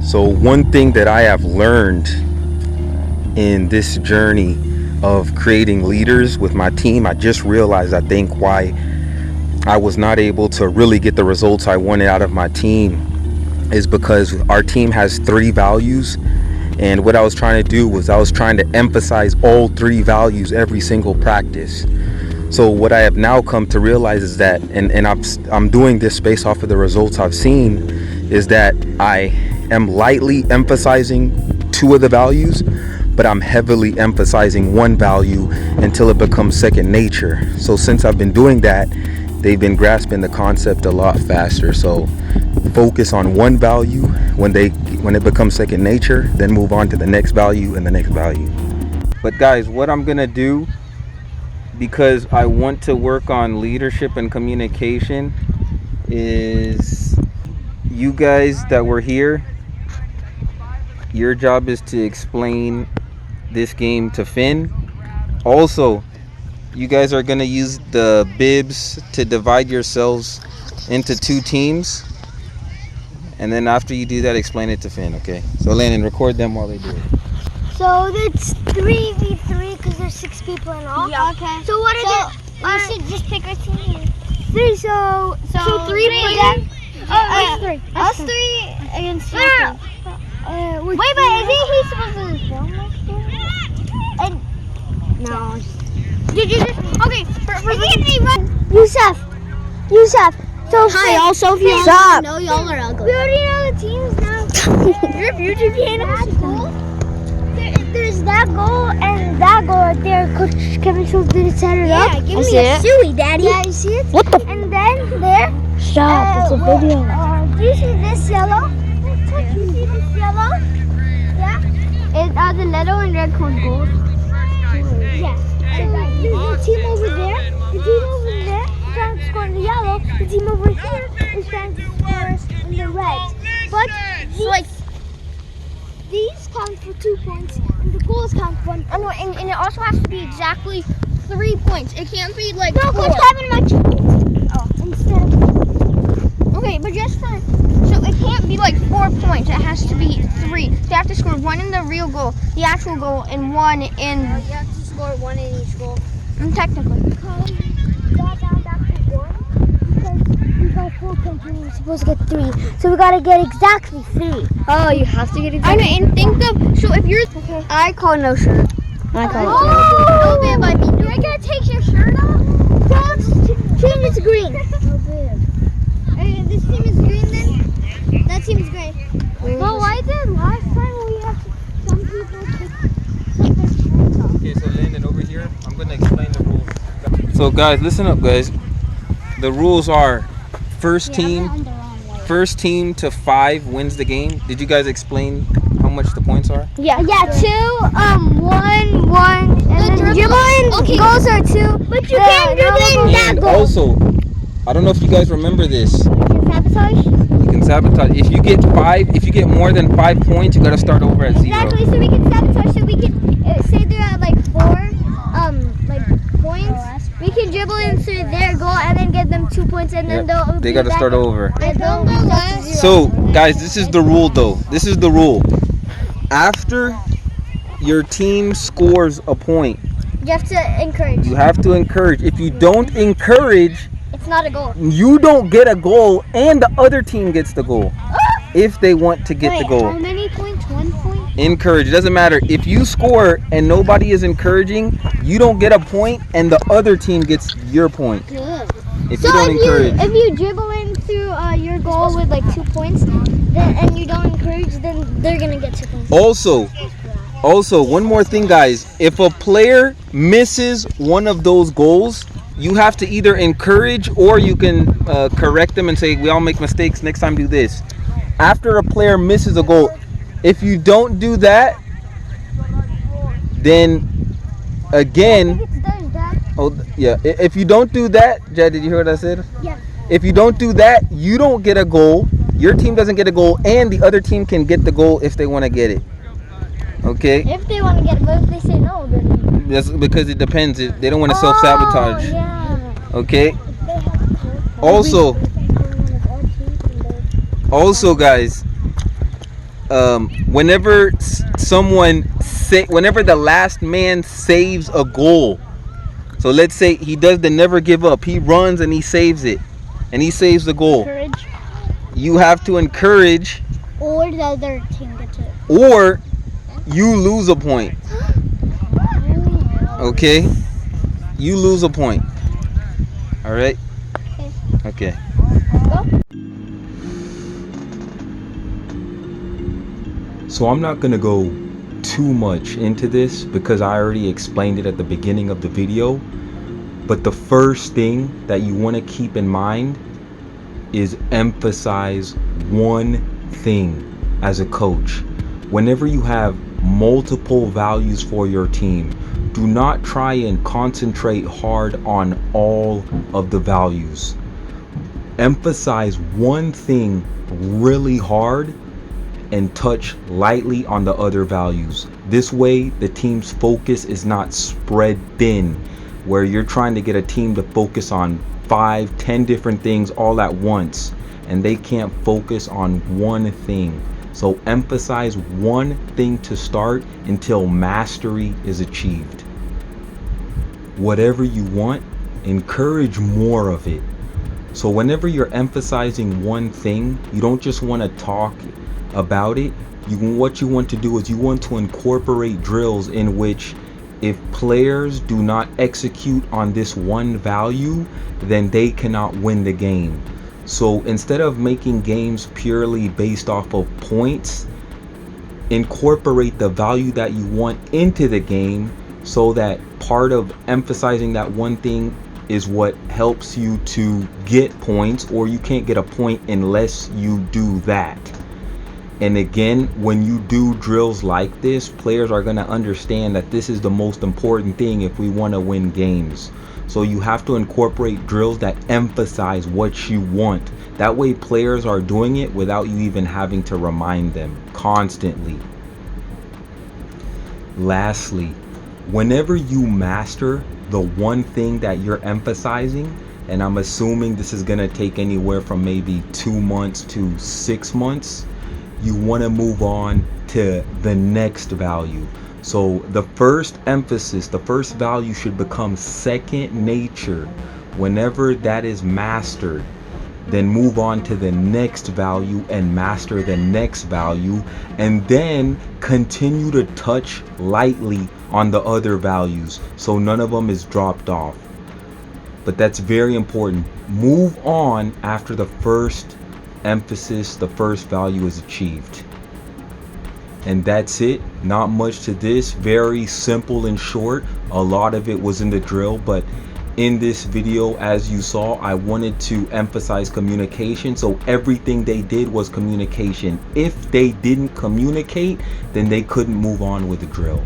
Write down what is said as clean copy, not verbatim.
So one thing that I have learned in this journey of creating leaders with my team, I just realized, I think, why I was not able to really get the results I wanted out of my team is because our team has 3 values. And what I was trying to do was I was trying to emphasize all 3 values every single practice. So what I have now come to realize is that, and I'm doing this based off of the results I've seen, is that I am lightly emphasizing 2 of the values, but I'm heavily emphasizing 1 value until it becomes second nature. So since I've been doing that, they've been grasping the concept a lot faster. So focus on 1 value. When it becomes second nature, then move on to the next value and the next value. But guys, what I'm gonna do, because I want to work on leadership and communication, is you guys that were here, your job is to explain this game to Finn. Also, you guys are gonna use the bibs to divide yourselves into 2 teams, and then after you do that, explain it to Finn. Okay, so Landon, record them while they do it. So it's 3v3 because there's 6 people in all. Yeah. Okay. So what are we should just pick our team. 3? So 3 players. Us 3. Us 3 against you. Wait, but I think he's supposed to film us. No. Okay, for Yusuf. So Hi, also if you stop. know y'all are ugly. We already know the teams now. You're a future piano. There's that goal and that goal right there. Coach Kevin Schultz did set it up. Yeah, give me a suey, daddy. Yeah, you see it? What the? And then there. Stop, it's a video. Do you see this yellow? Do you see this yellow? Yeah. It are the yellow and red cone goals. Yeah. So there's a team over there. The team over there is trying to score in the yellow. The team over here is trying to score in the red. But these count for 2 points, and the goals count for 1 point. And it also has to be exactly 3 points. It can't be like No, 4. Coach Kevin might cheat. Oh, instead of Okay, but just for so it can't be like 4 points. It has to be 3. They have to score 1 in the real goal, the actual goal, and 1 in. you have to score 1 in each goal. Technically. Got down back to 1 because we got 4 points and we were supposed to get 3. So we gotta get exactly 3. Oh, you have to get exactly. I know, and think of so if you're. Okay. I call no shirt. I call Oh! no bib. I mean, you're gonna take your shirt off. Change it to green. No bib. This team is green then. That team's gray. But why did last time we have some people take their shirts off? Okay, so Landon, over here, I'm gonna explain the rules. So guys, listen up, guys. The rules are first team to 5 wins the game. Did you guys explain how much the points are? Yeah, 2, 1, 1, and then dribbling goals are 2. But you can't dribble in that And goal. also, I don't know if you guys remember this. Sabotage? You can sabotage. If you get more than 5 points, you gotta start over at 0. Exactly, so we can sabotage, so we can say they're at like 4 points. We can dribble into their goal and then get them 2 points, and then They gotta start over. And they'll go last. So guys, this is the rule though. This is the rule. After your team scores a point, You have to encourage. you have to encourage. If you don't encourage, It's not a goal. you don't get a goal and the other team gets the goal. If they want to get the goal. How many points? 1 point? Encourage. It doesn't matter. If you score and nobody is encouraging, you don't get a point and the other team gets your point. Good. If you don't encourage. If you dribble into your goal with like 2 points, then and you don't encourage, then they're gonna get 2 points. Also, one more thing, guys. If a player misses one of those goals, you have to either encourage or you can correct them and say, we all make mistakes, next time do this. After a player misses a goal, if you don't do that, then again, if you don't do that, Jad, did you hear what I said? Yeah. If you don't do that, you don't get a goal, your team doesn't get a goal, and the other team can get the goal if they want to get it. Okay? If they want to get it, but if they say no, then... That's because it depends. They don't want to self-sabotage. Yeah. Okay? Also, guys, whenever whenever the last man saves a goal, so let's say he does the never give up, he runs and he saves it, and he saves the goal. Encourage. You have to encourage, Or the other team gets it. or you lose a point. Okay, you lose a point. All right. Okay. So I'm not gonna go too much into this because I already explained it at the beginning of the video. But the first thing that you want to keep in mind is emphasize one thing as a coach. Whenever you have multiple values for your team, do not try and concentrate hard on all of the values. Emphasize one thing really hard and touch lightly on the other values. This way the team's focus is not spread thin, where you're trying to get a team to focus on 5-10 different things all at once and they can't focus on one thing. So emphasize one thing to start until mastery is achieved. Whatever you want, encourage more of it. So whenever you're emphasizing one thing, you don't just want to talk about it. What you want to do is you want to incorporate drills in which if players do not execute on this one value, then they cannot win the game. So instead of making games purely based off of points, incorporate the value that you want into the game, so that part of emphasizing that one thing is what helps you to get points, or you can't get a point unless you do that. And again, when you do drills like this, players are going to understand that this is the most important thing if we want to win games. So you have to incorporate drills that emphasize what you want. That way players are doing it without you even having to remind them constantly. Lastly, whenever you master the one thing that you're emphasizing, and I'm assuming this is going to take anywhere from maybe 2 months to 6 months, you want to move on to the next value. So the first emphasis, the first value should become second nature. Whenever that is mastered, then move on to the next value and master the next value, and then continue to touch lightly on the other values so none of them is dropped off. But that's very important. Move on after the first emphasis, the first value is achieved. And that's it. Not much to this. Very simple and short. A lot of it was in the drill, but in this video, as you saw, I wanted to emphasize communication. So everything they did was communication. If they didn't communicate, then they couldn't move on with the drill.